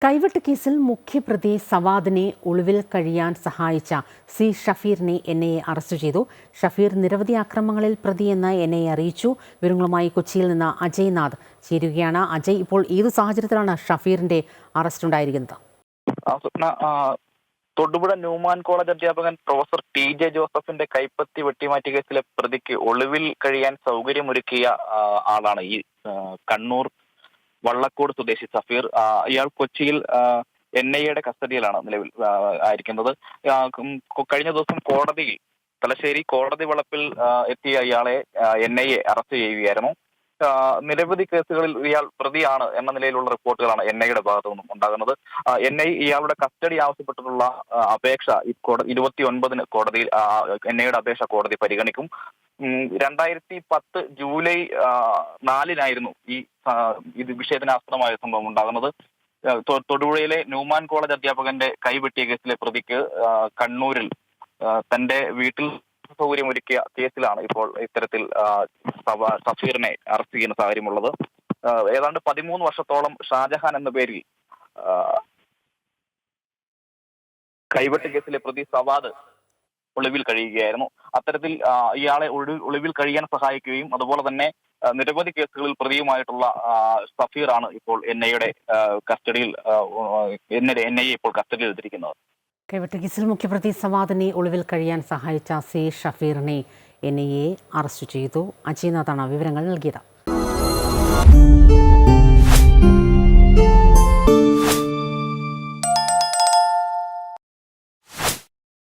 കൈവെട്ട് കേസിൽ മുഖ്യപ്രതി സവാദിനെ ഒളിവിൽ കഴിയാൻ സഹായിച്ച സി ഷഫീറിനെ എൻഐഎ അറസ്റ്റ് ചെയ്തു. ഷഫീർ നിരവധി അക്രമങ്ങളിൽ പ്രതിയെന്ന് എൻഐഎ അറിയിച്ചു. വിവരങ്ങളുമായി കൊച്ചിയിൽ നിന്ന് അജയ് നാഥ് ചേരുകയാണ്. അജയ്, ഇപ്പോൾ ഏതു സാഹചര്യത്തിലാണ് ഷഫീറിന്റെ അറസ്റ്റ് ഉണ്ടായിരിക്കുന്നത്? തൊടുപുഴ ന്യൂമാൻ കോളേജ് അധ്യാപകൻ പ്രൊഫസർ TJ ജോസഫിന്റെ കൈപ്പത്തി വെട്ടിമാറ്റിയ കേസിലെ പ്രതിക്ക് ഒളിവിൽ കഴിയാൻ സൗകര്യമൊരുക്കിയ ആളാണ് ഈ കണ്ണൂർ വള്ളക്കോട് സ്വദേശി ഷഫീർ. ഇയാൾ കൊച്ചിയിൽ NIA കസ്റ്റഡിയിലാണ് നിലവിൽ ആയിരിക്കുന്നത്. കഴിഞ്ഞ ദിവസം കോടതിയിൽ തലശ്ശേരി കോടതി വളപ്പിൽ എത്തിയ ഇയാളെ NIA അറസ്റ്റ് ചെയ്യുകയായിരുന്നു. നിരവധി കേസുകളിൽ ഇയാൾ പ്രതിയാണ് എന്ന നിലയിലുള്ള റിപ്പോർട്ടുകളാണ് NIA ഭാഗത്തു നിന്നും ഉണ്ടാകുന്നത്. NIA ഇയാളുടെ കസ്റ്റഡി ആവശ്യപ്പെട്ടിട്ടുള്ള അപേക്ഷ 29-ന് കോടതിയിൽ NIA അപേക്ഷ കോടതി പരിഗണിക്കും. 2010 ജൂലൈ 4-നായിരുന്നു ഇത് വിഷയത്തിന് ആസ്പദമായ സംഭവം ഉണ്ടാകുന്നത്. തൊടുപുഴയിലെ ന്യൂമാൻ കോളേജ് അധ്യാപകന്റെ കൈവെട്ടിയ കേസിലെ പ്രതിക്ക് കണ്ണൂരിൽ തന്റെ വീട്ടിൽ സൗകര്യമൊരുക്കിയ കേസിലാണ് ഇപ്പോൾ ഇത്തരത്തിൽ ഷഫീറിനെ അറസ്റ്റ് ചെയ്യുന്ന സാഹചര്യമുള്ളത്. ഏതാണ്ട് 13 വർഷത്തോളം ഷാജഹാൻ എന്ന പേരിൽ കൈവെട്ട് കേസിലെ പ്രതി സവാദ് ഒളിവിൽ കഴിയുകയായിരുന്നു. അത്തരത്തിൽ ഇയാളെ ഒളിവിൽ കഴിയാൻ സഹായിക്കുകയും അതുപോലെ തന്നെ നിരവധി കേസുകളിൽ പ്രതിയുമായിട്ടുള്ള ഷഫീറാണ് ഇപ്പോൾ NIA കസ്റ്റഡിയിൽ NIA ഇപ്പോൾ കസ്റ്റഡിയിൽ എടുത്തിരിക്കുന്നത്. കൈവെട്ട് കേസിൽ മുഖ്യപ്രതി സവാദിനെ ഒളിവിൽ കഴിയാൻ സഹായിച്ച സി ഷഫീറിനെ NIA അറസ്റ്റ് ചെയ്തു. അജയ് നാഥാണ് വിവരങ്ങൾ നൽകിയത്.